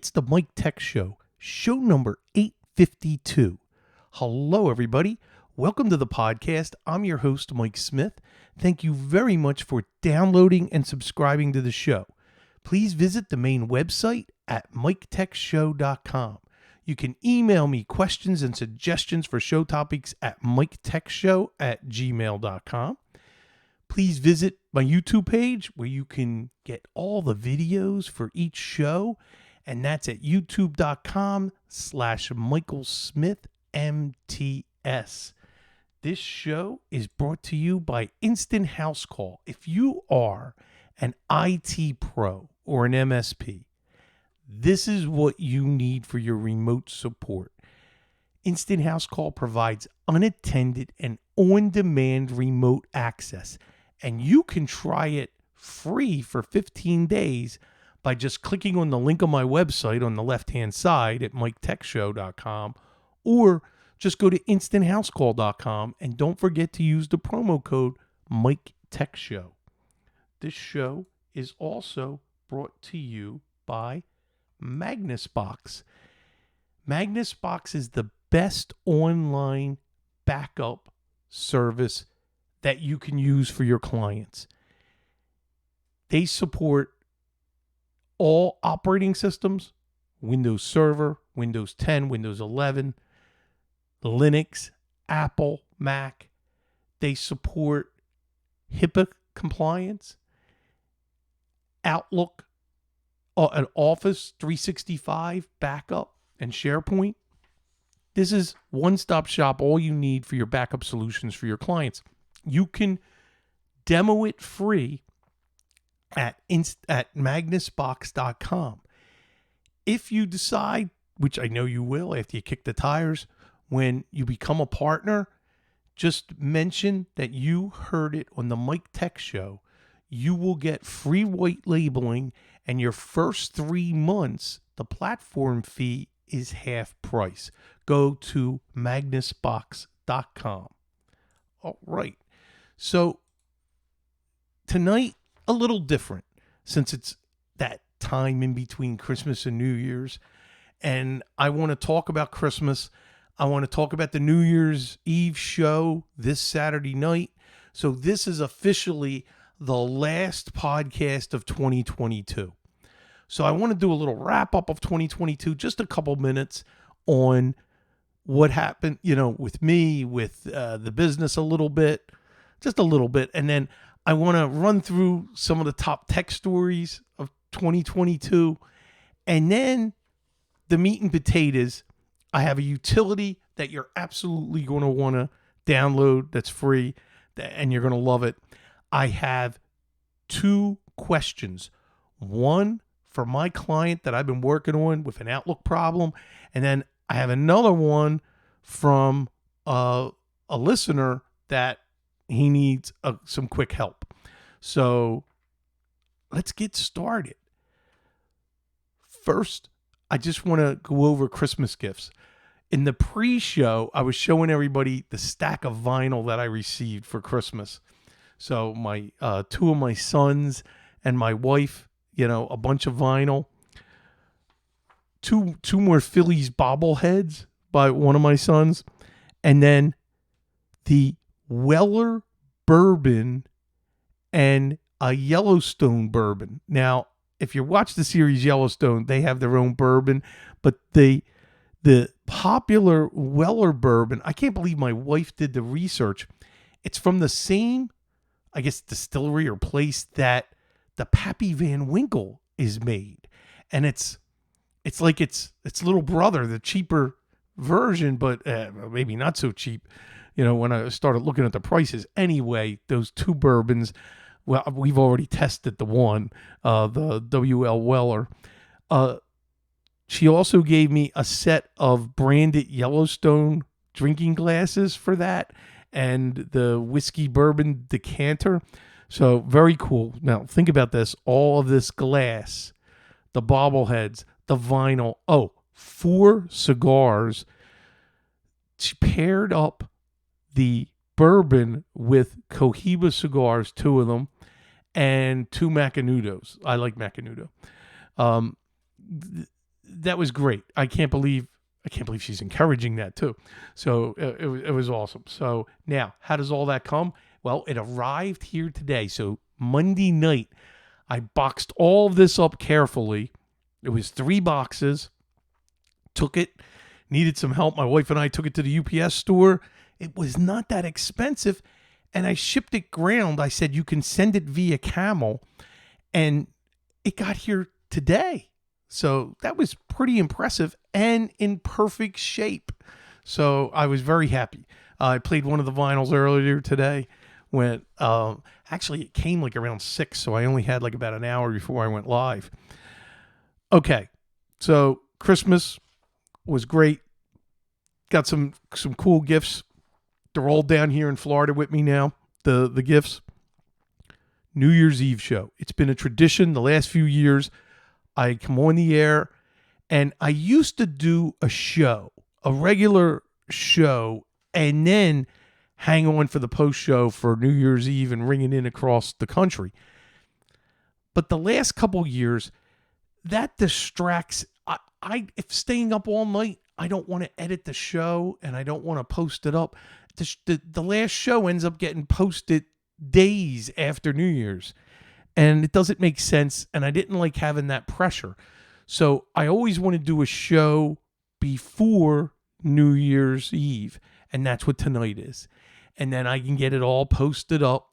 It's the Mike Tech Show, show number 852. Hello, everybody. Welcome to the podcast. I'm your host, Mike Smith. Thank you very much for downloading and subscribing to the show. Please visit the main website at miketechshow.com. You can email me questions and suggestions for show topics at miketechshow@gmail.com. Please visit my YouTube page where you can get all the videos for each show, and that's at youtube.com/MichaelSmithMTS. This show is brought to you by Instant House Call. If you are an IT pro or an MSP, this is what you need for your remote support. Instant House Call provides unattended and on-demand remote access, and you can try it free for 15 days by just clicking on the link on my website on the left-hand side at miketechshow.com, or just go to instanthousecall.com and don't forget to use the promo code MikeTechShow. This show is also brought to you by MagnusBox. MagnusBox is the best online backup service that you can use for your clients. They support all operating systems: Windows Server, Windows 10, Windows 11, Linux, Apple, Mac. They support HIPAA compliance, Outlook, an Office 365 backup, and SharePoint. This is one-stop shop, all you need for your backup solutions for your clients. You can demo it free at magnusbox.com. If you decide, which I know you will after you kick the tires, when you become a partner, just mention that you heard it on the Mike Tech Show. You will get free white labeling, and your first 3 months, the platform fee is half price. Go to magnusbox.com. All right. So tonight, a little different, since it's that time in between Christmas and New Year's. And I want to talk about Christmas. I want to talk about the New Year's Eve show this Saturday night. So this is officially the last podcast of 2022. So I want to do a little wrap up of 2022, just a couple minutes on what happened, with me, with the business a little bit, just a little bit. And then I want to run through some of the top tech stories of 2022. And then the meat and potatoes. I have a utility that you're absolutely going to want to download that's free, and you're going to love it. I have 2 questions. One for my client that I've been working on with an Outlook problem, and then I have another one from a listener that he needs some quick help. So let's get started. First, I just want to go over Christmas gifts. In the pre-show, I was showing everybody the stack of vinyl that I received for Christmas. So my 2 of my sons and my wife, a bunch of vinyl. Two more Phillies bobbleheads by one of my sons. And then the Weller bourbon and a Yellowstone bourbon. Now, if you watch the series Yellowstone, they have their own bourbon, but the popular Weller bourbon, I can't believe my wife did the research. It's from the same, I guess, distillery or place that the Pappy Van Winkle is made. And it's like it's little brother, the cheaper version, but maybe not so cheap, when I started looking at the prices. Anyway, those 2 bourbons, well, we've already tested the one, the W.L. Weller. She also gave me a set of branded Yellowstone drinking glasses for that, and the whiskey bourbon decanter. So very cool. Now think about this. All of this glass, the bobbleheads, the vinyl. 4 cigars. She paired up the bourbon with Cohiba cigars, 2 of them, and 2 Macanudos. I like Macanudo. that was great. I can't believe she's encouraging that too. So it was awesome. So now, how does all that come? Well, it arrived here today. So Monday night, I boxed all of this up carefully. It was 3 boxes. Took it, needed some help. My wife and I took it to the UPS store. It was not that expensive. And I shipped it ground. I said, you can send it via Camel. And it got here today. So that was pretty impressive and in perfect shape. So I was very happy. I played one of the vinyls earlier today when actually it came like around 6. So I only had like about an hour before I went live. Okay. So Christmas was great. Got some cool gifts. They're all down here in Florida with me now, the gifts. New Year's Eve show. It's been a tradition the last few years. I come on the air, and I used to do a regular show, and then hang on for the post show for New Year's Eve and ring it in across the country. But the last couple years, that distracts. If staying up all night, I don't want to edit the show and I don't want to post it up. The last show ends up getting posted days after New Year's, and it doesn't make sense. And I didn't like having that pressure. So I always want to do a show before New Year's Eve, and that's what tonight is. And then I can get it all posted up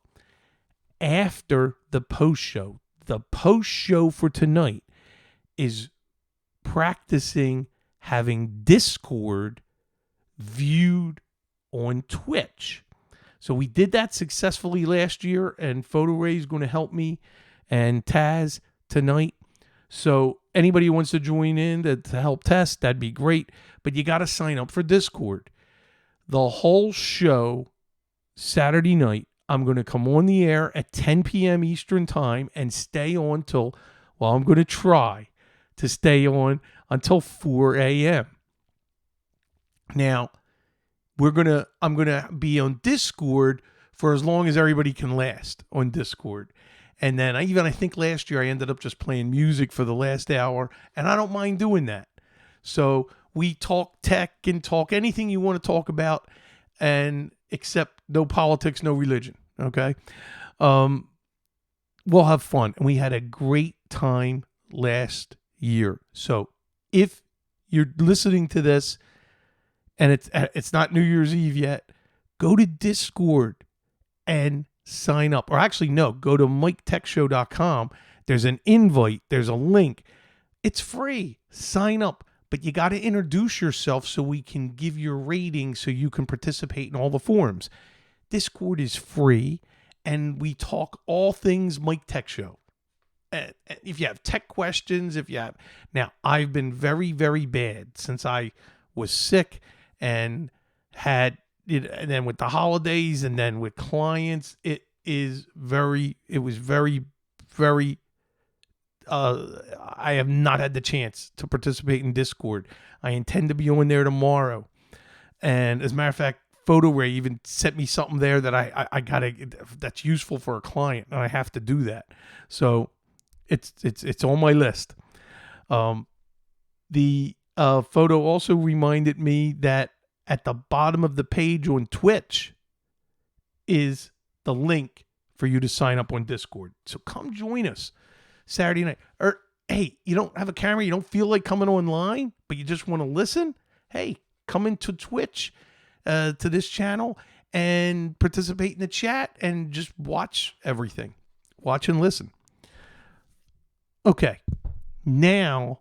after the post show. The post show for tonight is practicing having Discord viewed on Twitch. So we did that successfully last year, and Photo Ray is going to help me and Taz tonight. So anybody who wants to join in to help test, that'd be great. But you got to sign up for Discord. The whole show, Saturday night, I'm going to come on the air at 10 p.m. Eastern time and stay on till, well, I'm going to try to stay on until 4 a.m. Now, I'm going to be on Discord for as long as everybody can last on Discord. And then I think last year I ended up just playing music for the last hour, and I don't mind doing that. So we talk tech and talk anything you want to talk about, and except no politics, no religion. Okay. We'll have fun. And we had a great time last year. So if you're listening to this and it's not New Year's Eve yet, go to Discord and sign up. Or actually, no, go to MikeTechShow.com. There's an invite. There's a link. It's free. Sign up. But you got to introduce yourself so we can give your rating so you can participate in all the forums. Discord is free, and we talk all things Mike Tech Show. If you have tech questions, now I've been very, very bad since I was sick and had it, and then with the holidays and then with clients, I have not had the chance to participate in Discord. I intend to be on there tomorrow. And as a matter of fact, Photo Ray even sent me something there that I gotta, that's useful for a client, and I have to do that. So it's on my list. The photo also reminded me that at the bottom of the page on Twitch is the link for you to sign up on Discord. So come join us Saturday night. Or hey, you don't have a camera, you don't feel like coming online, but you just want to listen? Hey, come into Twitch to this channel and participate in the chat and just watch everything. Watch and listen. Okay, now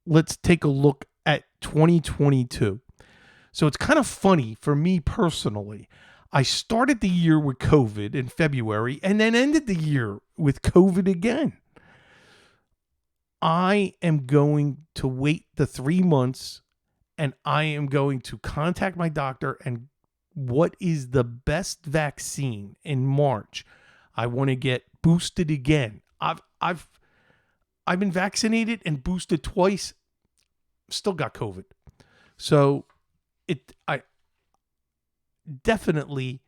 let's take a look at 2022. So it's kind of funny for me personally. I started the year with COVID in February and then ended the year with COVID again. I am going to wait the 3 months, and I am going to contact my doctor and what is the best vaccine in March. I want to get boosted again. I've been vaccinated and boosted twice. Still got COVID. So I definitely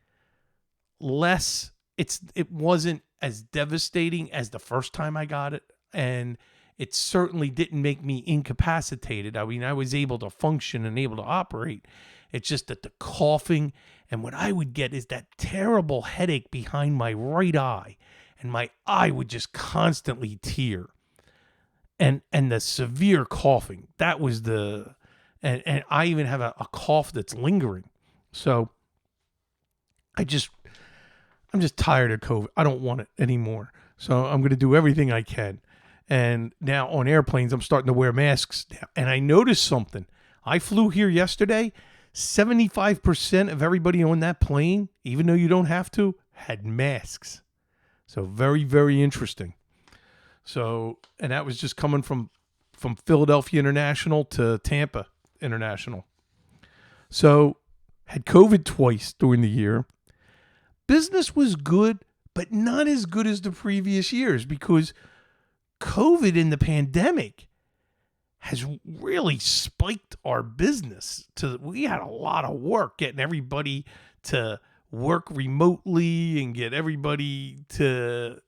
less. It wasn't as devastating as the first time I got it, and it certainly didn't make me incapacitated. I mean, I was able to function and able to operate. It's just that the coughing, and what I would get is that terrible headache behind my right eye, and my eye would just constantly tear. And the severe coughing, that was and I even have a cough that's lingering. So I'm just tired of COVID. I don't want it anymore. So I'm going to do everything I can. And now on airplanes, I'm starting to wear masks now. And I noticed something. I flew here yesterday. 75% of everybody on that plane, even though you don't have to, had masks. So very, very interesting. So, and that was just coming from Philadelphia International to Tampa International. So, had COVID twice during the year. Business was good, but not as good as the previous years because COVID and the pandemic has really spiked our business. We had a lot of work getting everybody to work remotely and get everybody to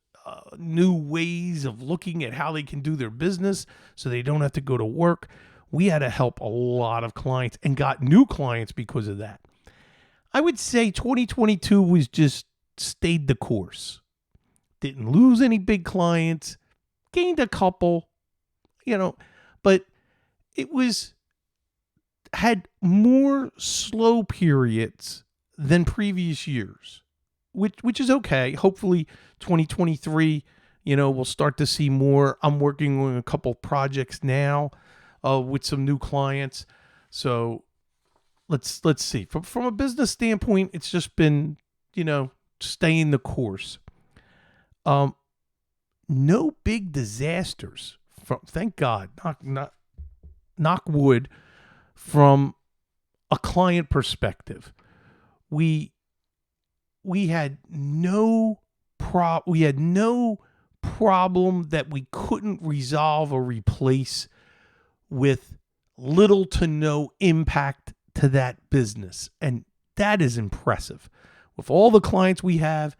new ways of looking at how they can do their business so they don't have to go to work. We had to help a lot of clients and got new clients because of that. I would say 2022 was just stayed the course. Didn't lose any big clients, gained a couple, but it had more slow periods than previous years, which is okay. Hopefully 2023, we'll start to see more. I'm working on a couple projects now with some new clients. So let's see. From a business standpoint, it's just been, staying the course. No big disasters. Thank God. Knock wood. From a client perspective, we had no problem that we couldn't resolve or replace with little to no impact to that business. And that is impressive. With all the clients we have,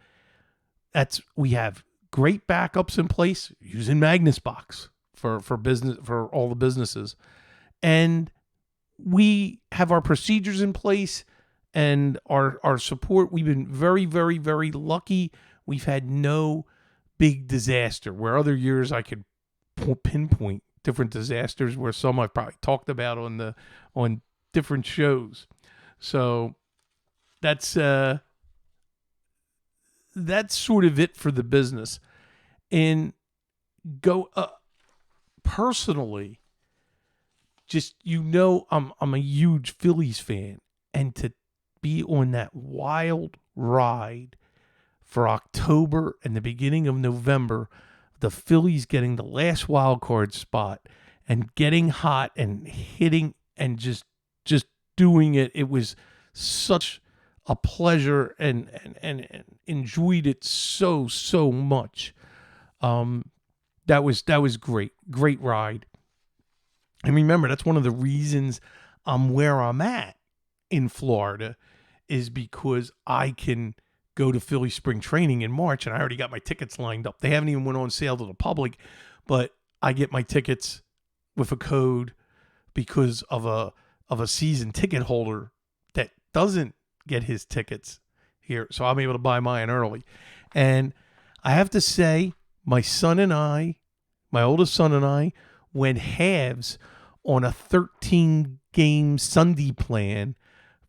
we have great backups in place using Magnus Box for business, for all the businesses. And we have our procedures in place and our support. We've been very, very, very lucky. We've had no big disaster, where other years I could pinpoint different disasters, where some I've probably talked about on different shows. So that's sort of it for the business. And go personally, just I'm a huge Phillies fan, and to be on that wild ride for October and the beginning of November, the Phillies getting the last wild card spot and getting hot and hitting and just doing it. It was such a pleasure and enjoyed it so much. That was great ride. And remember, that's one of the reasons I'm where I'm at in Florida, is because I can go to Philly spring training in March, and I already got my tickets lined up. They haven't even went on sale to the public, but I get my tickets with a code because of a season ticket holder that doesn't get his tickets here. So I'm able to buy mine early. And I have to say, my oldest son and I went halves on a 13-game Sunday plan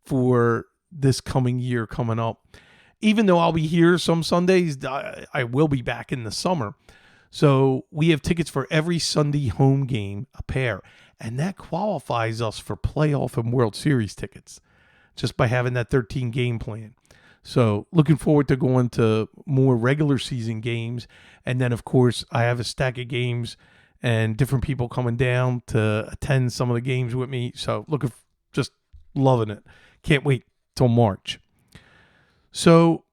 for this coming year coming up. Even though I'll be here some Sundays, I will be back in the summer. So we have tickets for every Sunday home game, a pair. And that qualifies us for playoff and World Series tickets just by having that 13-game plan. So looking forward to going to more regular season games. And then, of course, I have a stack of games and different people coming down to attend some of the games with me. So just loving it. Can't wait till March. So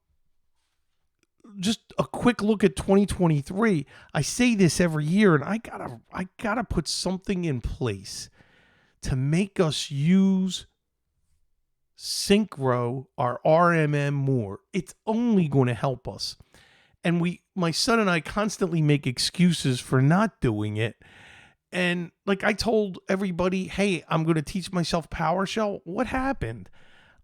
just a quick look at 2023. I say this every year, and I gotta put something in place to make us use Synchro, our RMM, more. It's only going to help us. And my son and I constantly make excuses for not doing it. And like I told everybody, hey, I'm going to teach myself PowerShell. What happened?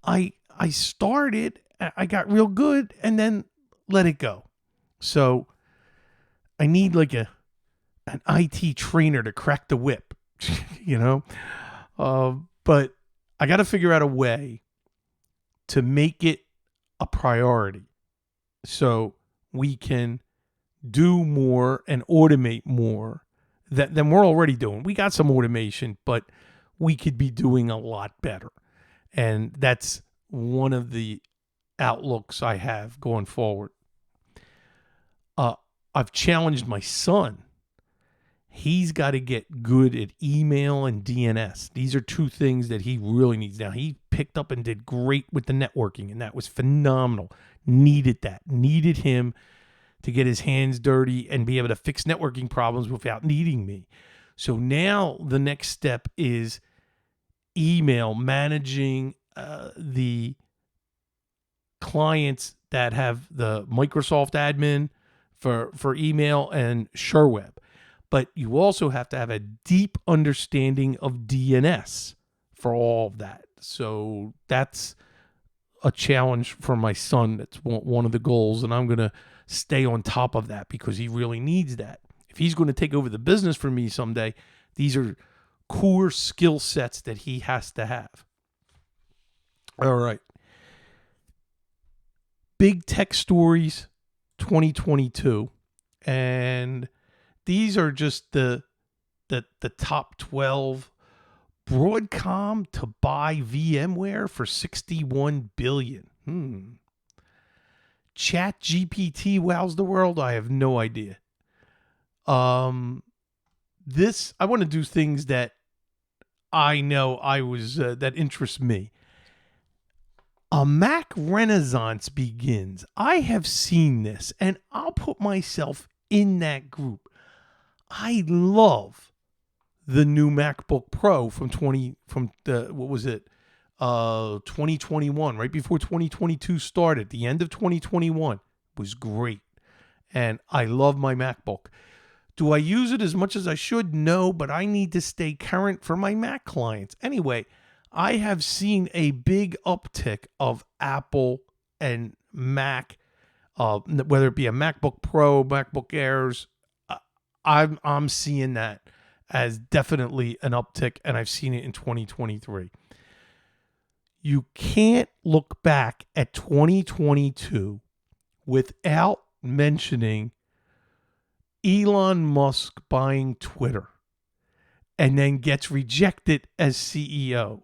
I started, I got real good, and then let it go. So I need like an IT trainer to crack the whip, you know? But I got to figure out a way to make it a priority so we can do more and automate more than we're already doing. We got some automation, but we could be doing a lot better. And that's one of the outlooks I have going forward. I've challenged my son. He's got to get good at email and DNS. These are two things that he really needs. Now, he picked up and did great with the networking, and that was phenomenal. Needed that. Needed him to get his hands dirty and be able to fix networking problems without needing me. So now the next step is email, managing the clients that have the Microsoft admin for email and SureWeb. But you also have to have a deep understanding of DNS for all of that. So that's a challenge for my son. That's one of the goals, and I'm going to stay on top of that because he really needs that. If he's going to take over the business for me someday, these are core skill sets that he has to have. All right. Big tech stories 2022. And these are just the top 12. Broadcom to buy VMware for $61 billion. ChatGPT wows the world. I have no idea. I want to do things that I know that interest me. A Mac renaissance begins. I have seen this, and I'll put myself in that group. I love the new MacBook Pro from 2021, right before 2022 started. The end of 2021 was great, and I love my MacBook. Do I use it as much as I should? No, but I need to stay current for my Mac clients. Anyway, I have seen a big uptick of Apple and Mac, whether it be a MacBook Pro, MacBook Airs. I'm seeing that as definitely an uptick, and I've seen it in 2023. You can't look back at 2022 without mentioning Elon Musk buying Twitter and then gets rejected as CEO.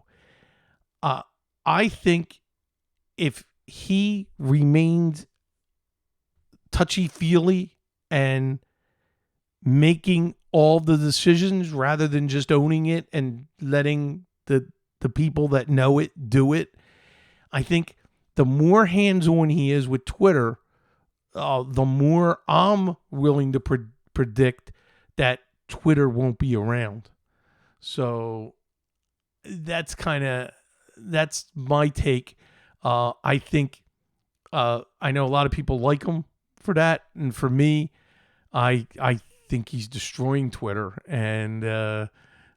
I think if he remained touchy-feely and making all the decisions rather than just owning it and letting the people that know it do it, I think the more hands-on he is with Twitter, the more I'm willing to predict that Twitter won't be around. So that's my take. I think I know a lot of people like him for that, and for me, I think he's destroying Twitter, and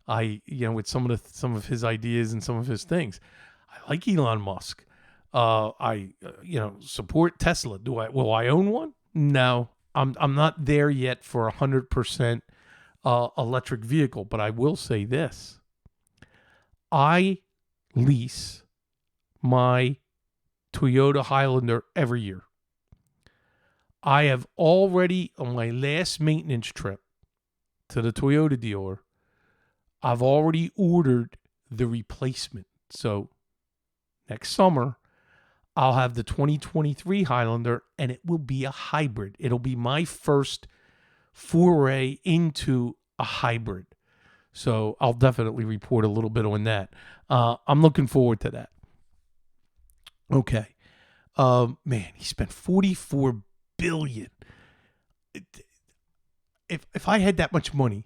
with some of his ideas and some of his things, I like Elon Musk. I support Tesla. Will I own one? No, I'm not there yet for 100% electric vehicle, but I will say this: I lease my Toyota Highlander every year. I have already, on my last maintenance trip to the Toyota dealer, I've already ordered the replacement. So next summer, I'll have the 2023 Highlander, and it will be a hybrid. It'll be my first foray into a hybrid. So I'll definitely report a little bit on that. I'm looking forward to that. Okay. Man, he spent $44 billion. If I had that much money,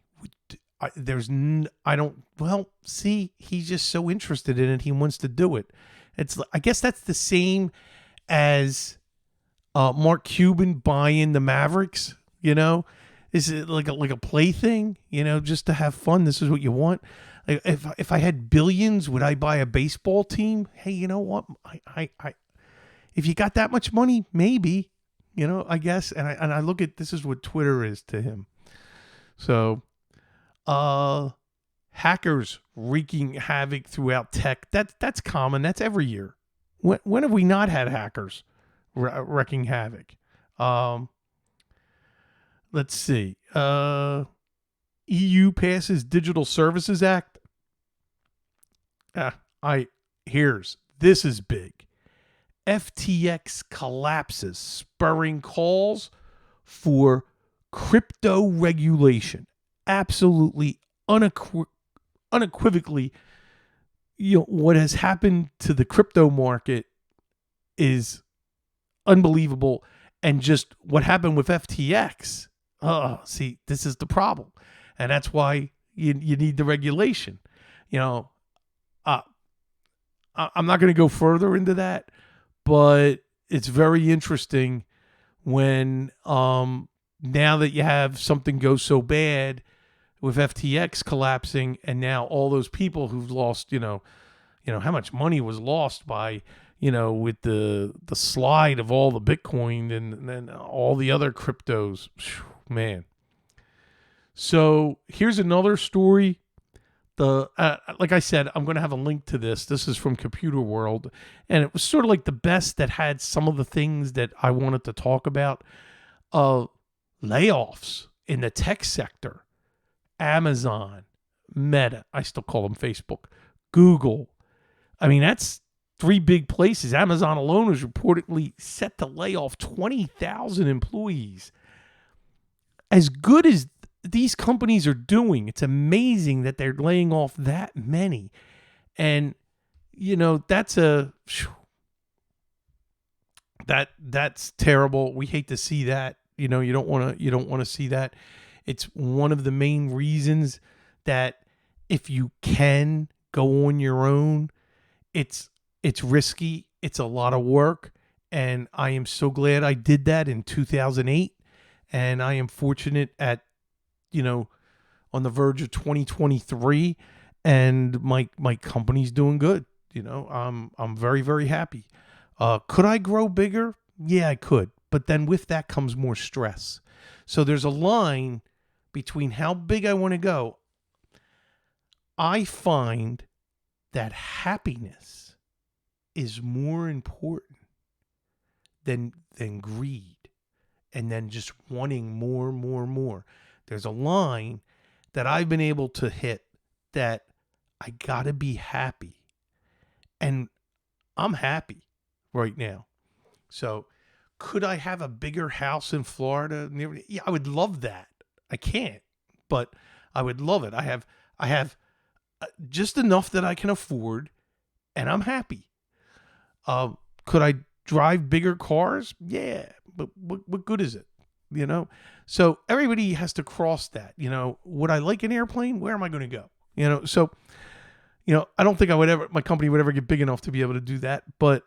he's just so interested in it. He wants to do it. I guess that's the same as Mark Cuban buying the Mavericks, is it like a plaything, just to have fun? This is what you want. If I had billions, would I buy a baseball team? Hey, you know what? I if you got that much money, maybe, I guess. And I look at, this is what Twitter is to him. So, hackers wreaking havoc throughout tech. That's common. That's every year. When have we not had hackers wreaking havoc? Let's see. EU passes Digital Services Act. This is big. FTX collapses, spurring calls for crypto regulation. Absolutely unequivocally, what has happened to the crypto market is unbelievable. And just what happened with FTX. See, this is the problem. And that's why you need the regulation. I'm not going to go further into that, but it's very interesting when now that you have something go so bad with FTX collapsing, and now all those people who've lost, how much money was lost by, with the slide of all the Bitcoin and then all the other cryptos. Whew, man. So here's another story. Like I said, I'm going to have a link to this. This is from Computer World, and it was sort of like the best that had some of the things that I wanted to talk about. Layoffs in the tech sector. Amazon, Meta, I still call them Facebook, Google. I mean, that's three big places. Amazon alone is reportedly set to lay off 20,000 employees. As good as these companies are doing, it's amazing that they're laying off that many. And, that's that's terrible. We hate to see that. You don't want to see that. It's one of the main reasons that if you can go on your own, it's risky. It's a lot of work. And I am so glad I did that in 2008. And I am fortunate at, on the verge of 2023, and my company's doing good. I'm very, very happy. Could I grow bigger? Yeah, I could. But then with that comes more stress. So there's a line between how big I want to go. I find that happiness is more important than greed, and then just wanting more. There's a line that I've been able to hit that I gotta be happy. And I'm happy right now. So could I have a bigger house in Florida? Yeah, I would love that. I can't, but I would love it. I have just enough that I can afford, and I'm happy. Could I drive bigger cars? Yeah, but what good is it? So everybody has to cross that. Would I like an airplane? Where am I going to go? So I don't think my company would ever get big enough to be able to do that. But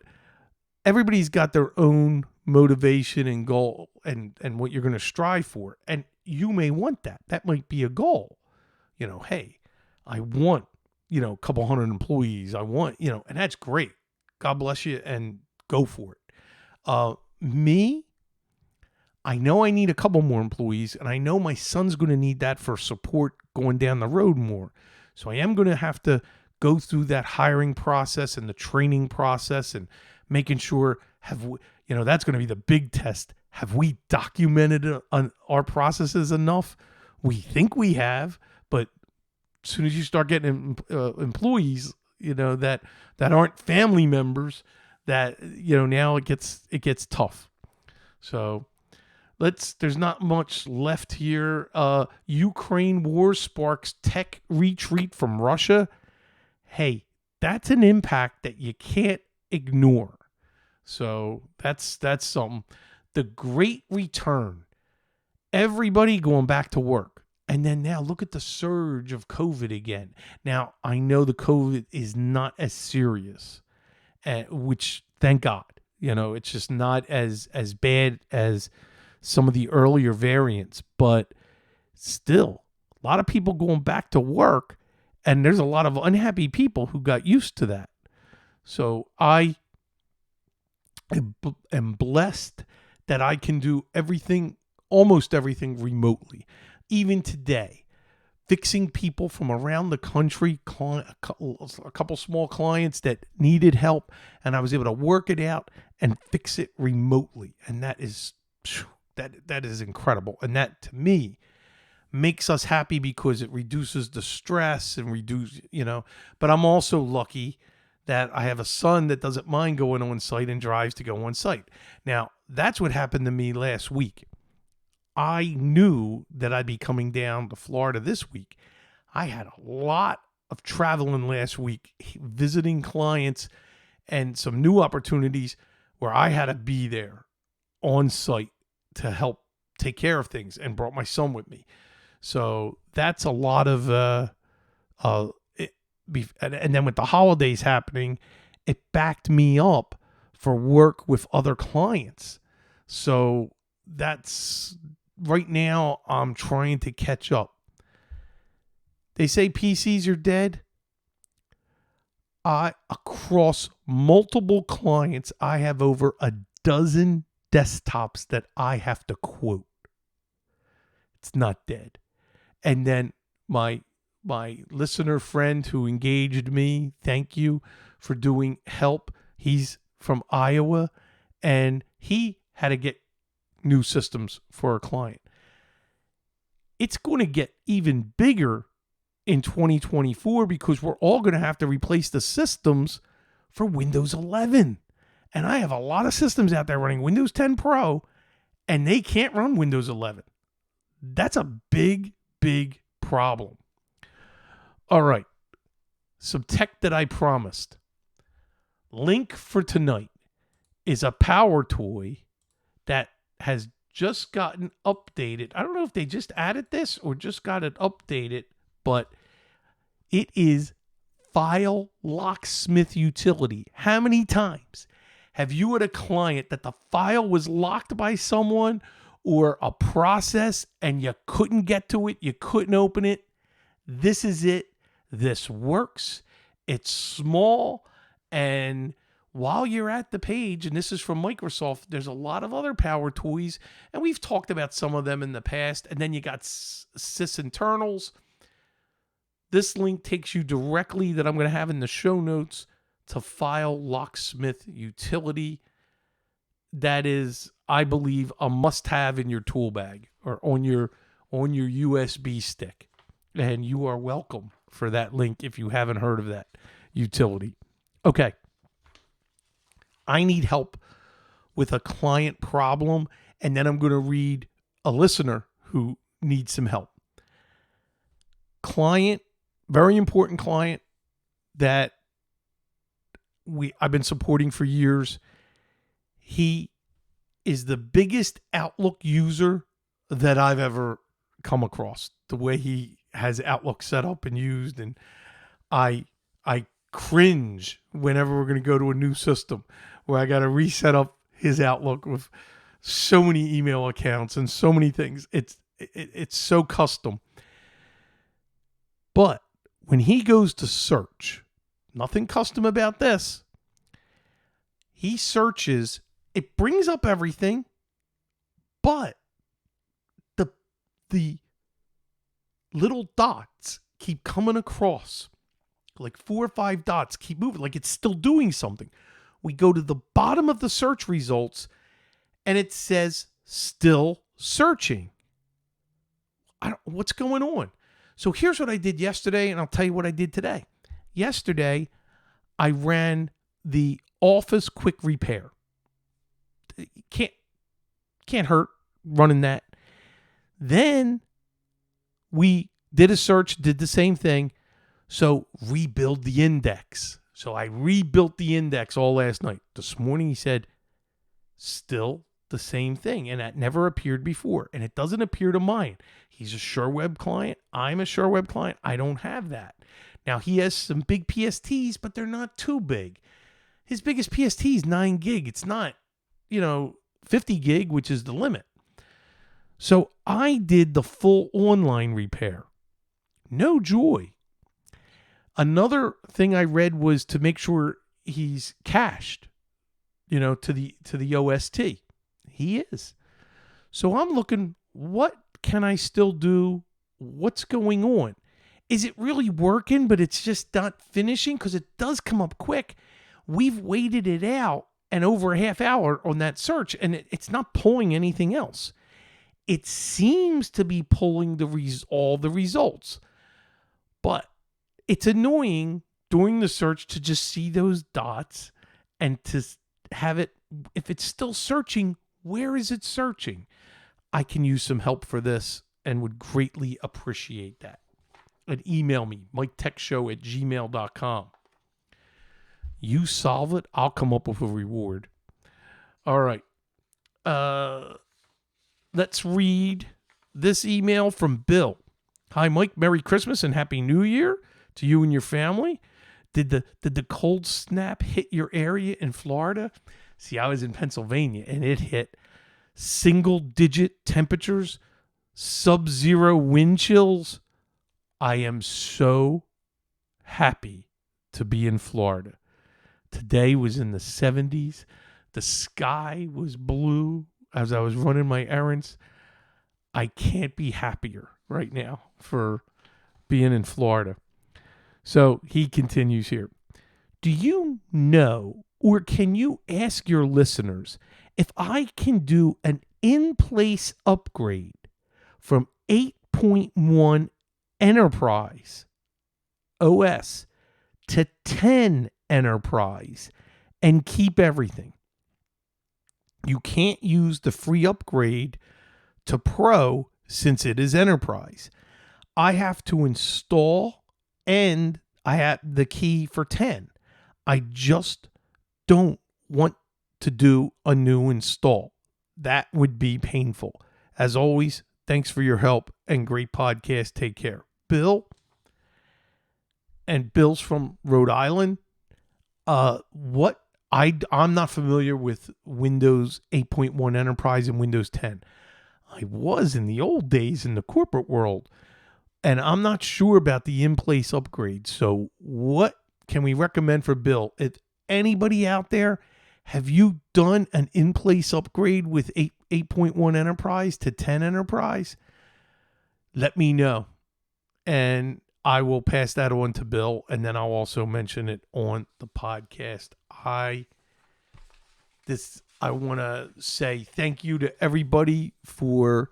everybody's got their own motivation and goal and what you're going to strive for. And you may want that. That might be a goal. Hey, I want, a couple hundred employees. I want, and that's great. God bless you, and go for it. Me, I know I need a couple more employees, and I know my son's going to need that for support going down the road more. So I am going to have to go through that hiring process and the training process and making sure that's going to be the big test. Have we documented our processes enough? We think we have, but as soon as you start getting employees, that aren't family members, that now it gets tough. So there's not much left here. Ukraine war sparks tech retreat from Russia. Hey, that's an impact that you can't ignore. So that's something. The great return. Everybody going back to work. And then now look at the surge of COVID again. Now, I know the COVID is not as serious, which thank God. It's just not as bad as some of the earlier variants, but still a lot of people going back to work, and there's a lot of unhappy people who got used to that. So I am blessed that I can do everything, almost everything remotely. Even today, fixing people from around the country, a couple small clients that needed help, and I was able to work it out and fix it remotely. And that is incredible. And that, to me, makes us happy because it reduces the stress and but I'm also lucky that I have a son that doesn't mind going on site and drives to go on site. Now, that's what happened to me last week. I knew that I'd be coming down to Florida this week. I had a lot of traveling last week, visiting clients and some new opportunities where I had to be there on site to help take care of things, and brought my son with me. So that's a lot of, and then with the holidays happening, it backed me up for work with other clients. So that's, right now, I'm trying to catch up. They say PCs are dead. Across multiple clients, I have over a dozen desktops that I have to quote. It's not dead. And then my listener friend who engaged me, thank you for doing help. He's from Iowa, and he had to get new systems for a client. It's going to get even bigger in 2024 because we're all going to have to replace the systems for Windows 11. And I have a lot of systems out there running Windows 10 Pro, and they can't run Windows 11. That's a big, big problem. All right. Some tech that I promised. Link for tonight is a power toy that has just gotten updated. I don't know if they just added this or just got it updated, but it is File Locksmith utility. How many times have you had a client that the file was locked by someone or a process and you couldn't get to it, you couldn't open it? This is it. This works. It's small, and while you're at the page, and this is from Microsoft, there's a lot of other power toys, and we've talked about some of them in the past. And then you got sys internals. This link takes you directly, that I'm going to have in the show notes, to File Locksmith utility. That is, I believe, a must-have in your tool bag or on your USB stick. And you are welcome for that link if you haven't heard of that utility. Okay. I need help with a client problem, and then I'm going to read a listener who needs some help. Client, very important client that I've been supporting for years. He is the biggest Outlook user that I've ever come across. The way he has Outlook set up and used, and I cringe whenever we're going to go to a new system where I got to reset up his Outlook with so many email accounts and so many things. It's so custom. But when he goes to search, nothing custom about this. He searches, it brings up everything, but the little dots keep coming across, like 4 or 5 dots keep moving, like it's still doing something. We go to the bottom of the search results, and it says still searching. What's going on? So here's what I did yesterday, and I'll tell you what I did today. Yesterday, I ran the Office Quick Repair. Can't hurt running that. Then we did a search, did the same thing. So rebuild the index. So I rebuilt the index all last night. This morning he said, still the same thing. And that never appeared before. And it doesn't appear to mine. He's a SureWeb client. I'm a SureWeb client. I don't have that. Now he has some big PSTs, but they're not too big. his biggest PST is 9 gig. It's not, 50 gig, which is the limit. So I did the full online repair. No joy. Another thing I read was to make sure he's cached, to the OST. He is. So I'm looking, what can I still do? What's going on? Is it really working, but it's just not finishing? Because it does come up quick. We've waited it out and over a half hour on that search, and it's not pulling anything else. It seems to be pulling all the results. But it's annoying during the search to just see those dots and to have it, if it's still searching, where is it searching? I can use some help for this and would greatly appreciate that. And email me, miketechshow@gmail.com. You solve it, I'll come up with a reward. All right. Let's read this email from Bill. Hi, Mike. Merry Christmas and Happy New Year to you and your family. Did the cold snap hit your area in Florida? See, I was in Pennsylvania, and it hit single-digit temperatures, sub-zero wind chills. I am so happy to be in Florida. Today was in the 70s. The sky was blue as I was running my errands. I can't be happier right now for being in Florida. So he continues here. Do you know, or can you ask your listeners if I can do an in-place upgrade from 8.1 Enterprise OS to 10 Enterprise and keep everything? You can't use the free upgrade to Pro since it is Enterprise. I have to install, and I have the key for 10. I just don't want to do a new install. That would be painful. As always, thanks for your help and great podcast. Take care. Bill, and Bill's from Rhode Island. I'm not familiar with Windows 8.1 Enterprise and Windows 10. I was in the old days in the corporate world, and I'm not sure about the in-place upgrade. So what can we recommend for Bill? If anybody out there, have you done an in-place upgrade with 8.1 Enterprise to 10 Enterprise? Let me know, and I will pass that on to Bill, and then I'll also mention it on the podcast. I want to say thank you to everybody for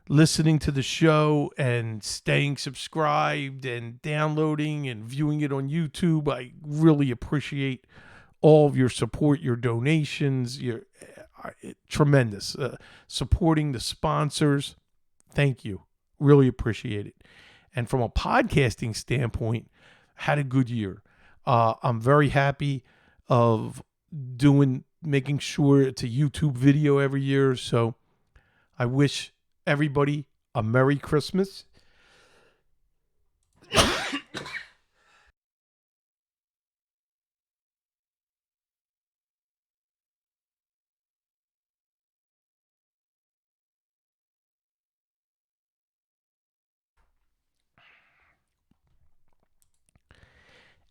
listening to the show and staying subscribed and downloading and viewing it on YouTube. I really appreciate all of your support, your donations, tremendous. Supporting the sponsors. Thank you. Really appreciate it. And from a podcasting standpoint, had a good year. I'm very happy of making sure it's a YouTube video every year. So I wish everybody a Merry Christmas.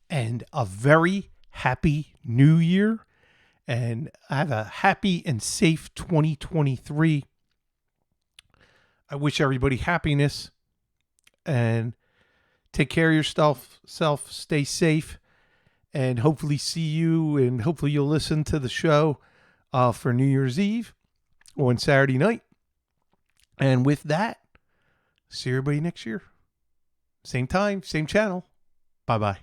And a very happy New Year. And have a happy and safe 2023. I wish everybody happiness. And take care of yourself. Stay safe. And hopefully see you. And hopefully you'll listen to the show for New Year's Eve or on Saturday night. And with that, see everybody next year. Same time, same channel. Bye-bye.